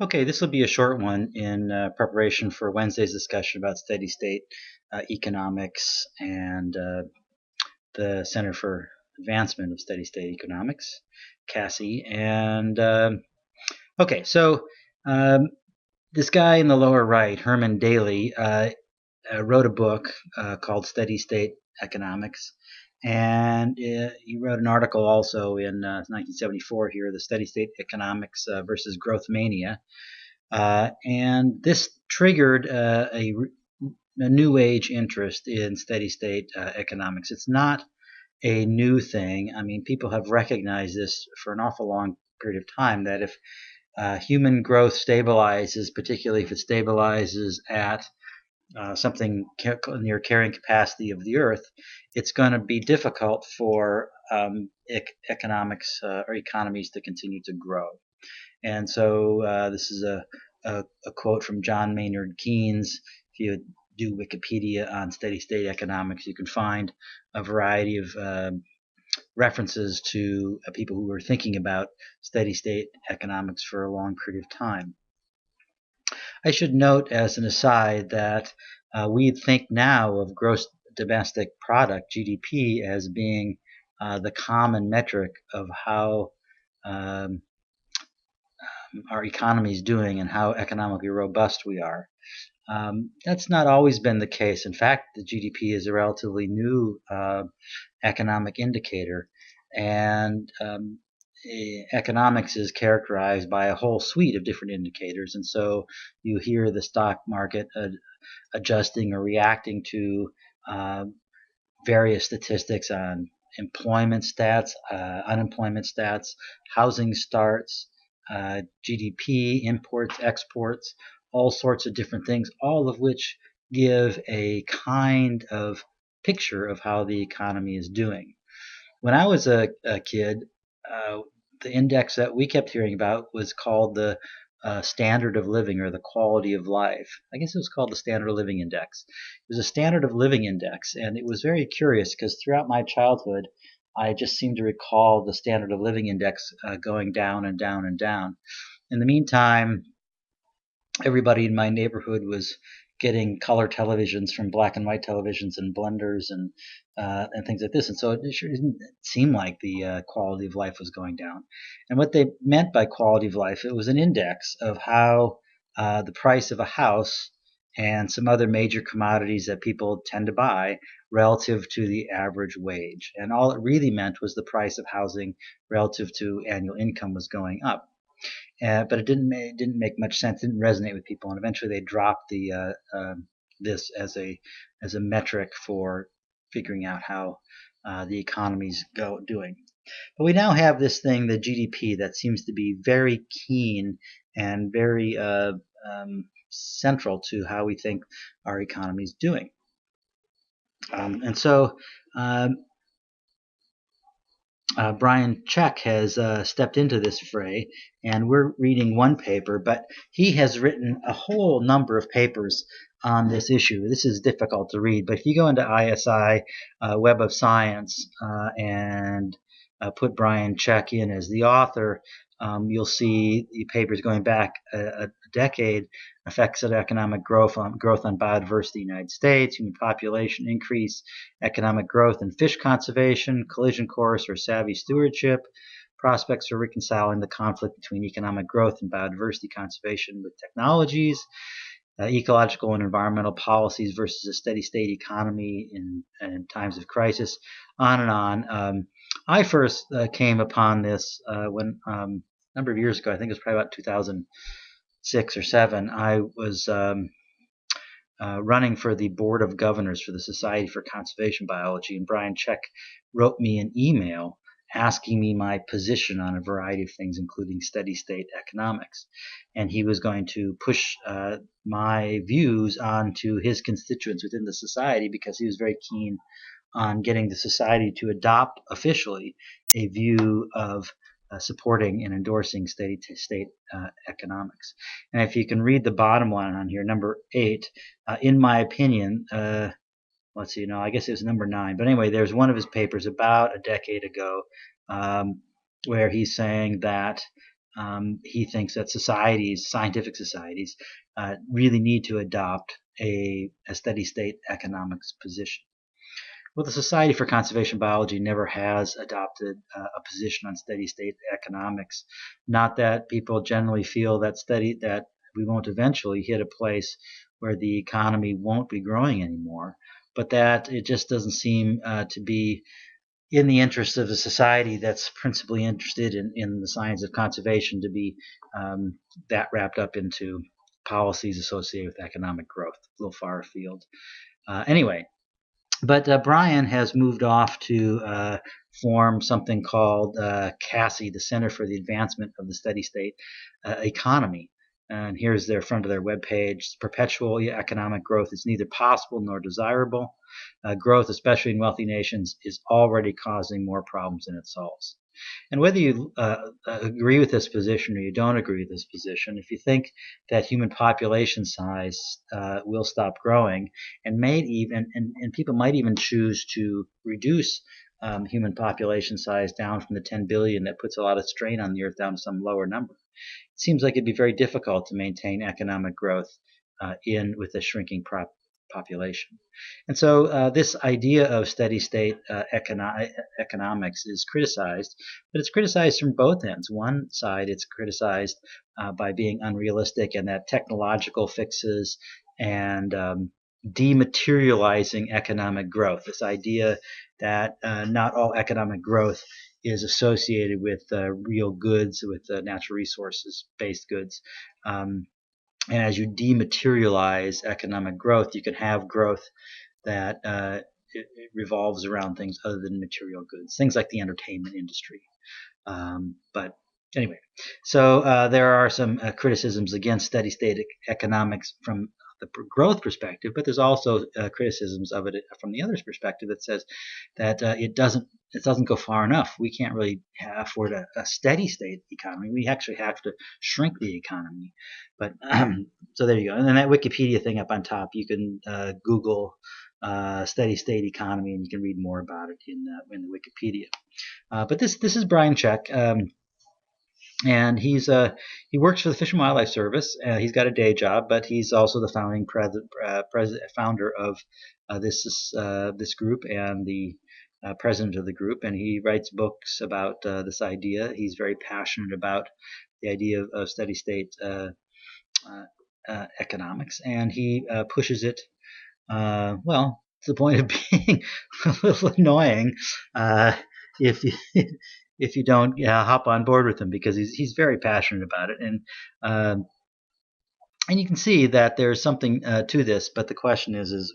Okay, this will be a short one in preparation for Wednesday's discussion about steady state economics and the Center for Advancement of Steady State Economics, CASI. And okay, so um, this guy in the lower right, Herman Daly, wrote a book called Steady State Economics. And he wrote an article also in 1974 here, The Steady State Economics versus Growth Mania. And this triggered a new age interest in steady state economics. It's not a new thing. I mean, people have recognized this for an awful long period of time that if human growth stabilizes, particularly if it stabilizes at something near carrying capacity of the Earth, it's going to be difficult for economics or economies to continue to grow. And so this is a quote from John Maynard Keynes. If you do Wikipedia on steady state economics, you can find a variety of references to people who were thinking about steady state economics for a long period of time. I should note as an aside that we think now of gross domestic product, GDP, as being the common metric of how our economy is doing and how economically robust we are. That's not always been the case. In fact, the GDP is a relatively new economic indicator, and economics is characterized by a whole suite of different indicators. And so you hear the stock market adjusting or reacting to various statistics on employment stats, unemployment stats, housing starts, GDP, imports, exports, all sorts of different things, all of which give a kind of picture of how the economy is doing. When I was a kid, the index that we kept hearing about was called the standard of living or the quality of life. I guess it was called the standard of living index. It was a standard of living index, and it was very curious because throughout my childhood, I just seem to recall the standard of living index going down and down and down. In the meantime, everybody in my neighborhood was getting color televisions from black and white televisions and blenders and things like this, and so it sure didn't seem like the quality of life was going down. And what they meant by quality of life, it was an index of how the price of a house and some other major commodities that people tend to buy relative to the average wage. And all it really meant was the price of housing relative to annual income was going up. But it didn't make much sense. It didn't resonate with people, and eventually they dropped this as a metric for figuring out how the economy's doing. But we now have this thing, the GDP, that seems to be very keen and very central to how we think our economy is doing. And so Brian Check has stepped into this fray, and we're reading one paper, but he has written a whole number of papers on this issue. This is difficult to read, but if you go into ISI Web of Science and put Brian Check in as the author, you'll see the papers going back a decade, effects of economic growth on biodiversity in the United States, human population increase, economic growth and fish conservation, collision course or savvy stewardship, prospects for reconciling the conflict between economic growth and biodiversity conservation with technologies, ecological and environmental policies versus a steady state economy in times of crisis, on and on. I first came upon this when a number of years ago. I think it was probably about 2006 or 7. I was running for the board of governors for the Society for Conservation Biology, and Brian Check wrote me an email asking me my position on a variety of things, including steady state economics. And he was going to push my views onto his constituents within the society because he was very keen on getting the society to adopt officially a view of supporting and endorsing steady state economics. And if you can read the bottom one on here, number 8, in my opinion, let's see, no, I guess it was number 9. But anyway, there's one of his papers about a decade ago where he's saying that he thinks that scientific societies, really need to adopt a steady state economics position. Well, the Society for Conservation Biology never has adopted a position on steady state economics. Not that people generally feel that we won't eventually hit a place where the economy won't be growing anymore, but that it just doesn't seem to be in the interest of a society that's principally interested in the science of conservation to be that wrapped up into policies associated with economic growth, a little far afield. Anyway, but Brian has moved off to form something called CASI, the Center for the Advancement of the Steady State Economy. And here's their front of their webpage. Perpetual economic growth is neither possible nor desirable. Growth, especially in wealthy nations, is already causing more problems than it solves. And whether you agree with this position or you don't agree with this position, if you think that human population size will stop growing, and people might even choose to reduce human population size down from the 10 billion that puts a lot of strain on the earth down to some lower number, it seems like it'd be very difficult to maintain economic growth with a shrinking population. And so this idea of steady state economics is criticized, but it's criticized from both ends. One side, it's criticized by being unrealistic and that technological fixes and dematerializing economic growth. This idea that not all economic growth is associated with real goods, with natural resources based goods. And as you dematerialize economic growth, you can have growth that it revolves around things other than material goods, things like the entertainment industry. But anyway, so there are some criticisms against steady state economics from the growth perspective, but there's also criticisms of it from the other's perspective that says that it doesn't go far enough. We can't really afford a steady state economy. We actually have to shrink the economy. But so there you go. And then that Wikipedia thing up on top, you can Google steady state economy, and you can read more about it in the Wikipedia. But this is Brian Check. And he works for the Fish and Wildlife Service. He's got a day job, but he's also the founding founder of this group and the president of the group. And he writes books about this idea. He's very passionate about the idea of steady state economics, and he pushes it well to the point of being a little annoying if you if you don't hop on board with him, because he's very passionate about it, and you can see that there's something to this. But the question is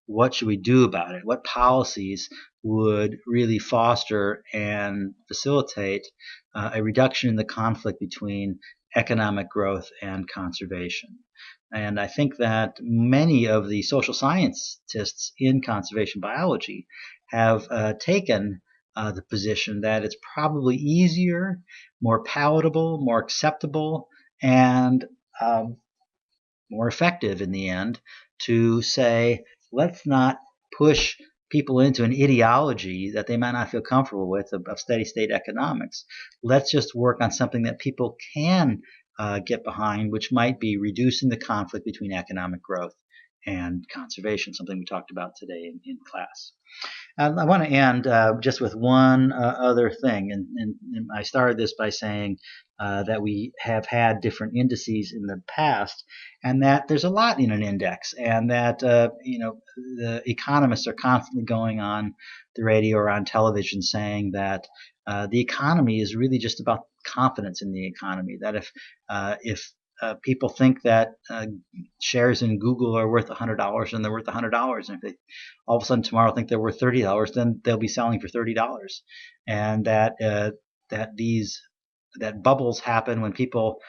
what should we do about it? What policies would really foster and facilitate a reduction in the conflict between economic growth and conservation? And I think that many of the social scientists in conservation biology have taken the position that it's probably easier, more palatable, more acceptable, and more effective in the end to say, let's not push people into an ideology that they might not feel comfortable with of steady state economics. Let's just work on something that people can get behind, which might be reducing the conflict between economic growth and conservation, something we talked about today in class. I want to end just with one other thing, and I started this by saying that we have had different indices in the past, and that there's a lot in an index, and that the economists are constantly going on the radio or on television saying that the economy is really just about confidence in the economy. That if people think that shares in Google are worth $100, then they're worth $100. And if they all of a sudden tomorrow think they're worth $30, then they'll be selling for $30. And that bubbles happen when people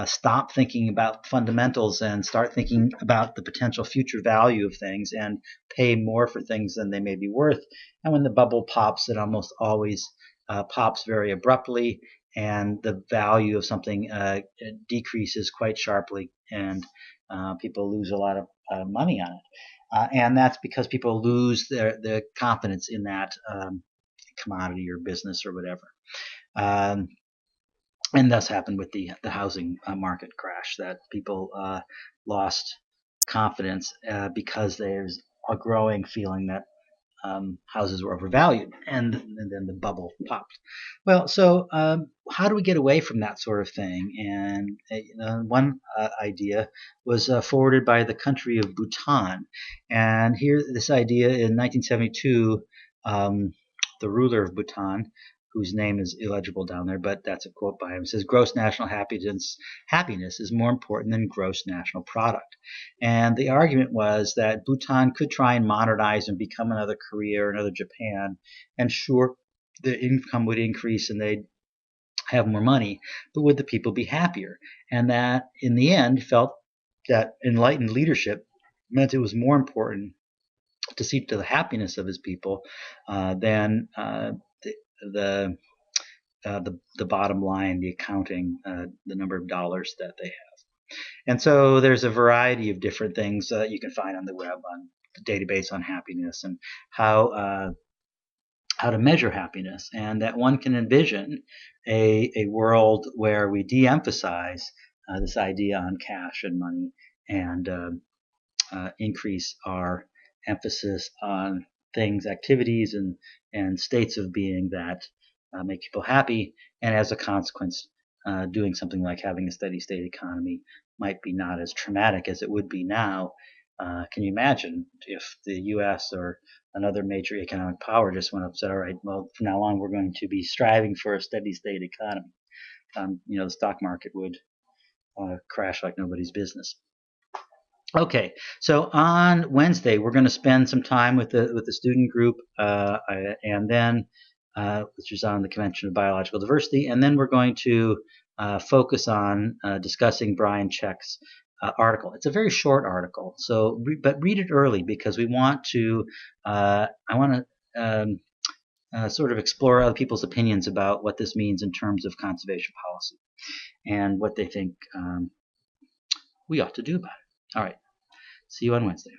stop thinking about fundamentals and start thinking about the potential future value of things and pay more for things than they may be worth. And when the bubble pops, it almost always pops very abruptly, and the value of something decreases quite sharply, and people lose a lot of money on it. And that's because people lose their confidence in that commodity or business or whatever. and thus happened with the housing market crash, that people lost confidence because there's a growing feeling that houses were overvalued, and then the bubble popped. Well, so how do we get away from that sort of thing? And one idea was forwarded by the country of Bhutan, and here this idea in 1972, the ruler of Bhutan, whose name is illegible down there, but that's a quote by him, says gross national happiness is more important than gross national product. And the argument was that Bhutan could try and modernize and become another Korea or another Japan, and sure, the income would increase and they'd have more money, but would the people be happier? And that, in the end, felt that enlightened leadership meant it was more important to see to the happiness of his people than the, the bottom line, the accounting, the number of dollars that they have. And so there's a variety of different things you can find on the web, on the database on happiness, and how to measure happiness, and that one can envision a world where we de-emphasize this idea on cash and money, and increase our emphasis on things, activities, and states of being that make people happy, and as a consequence, doing something like having a steady state economy might be not as traumatic as it would be now. Can you imagine if the U.S. or another major economic power just went up and said, all right, well, from now on, we're going to be striving for a steady state economy? The stock market would crash like nobody's business. Okay, so on Wednesday we're going to spend some time with the student group, and then which is on the Convention of Biological Diversity, and then we're going to focus on discussing Brian Check's article. It's a very short article, so but read it early, because we want to. I want to sort of explore other people's opinions about what this means in terms of conservation policy and what they think we ought to do about it. All right. See you on Wednesday.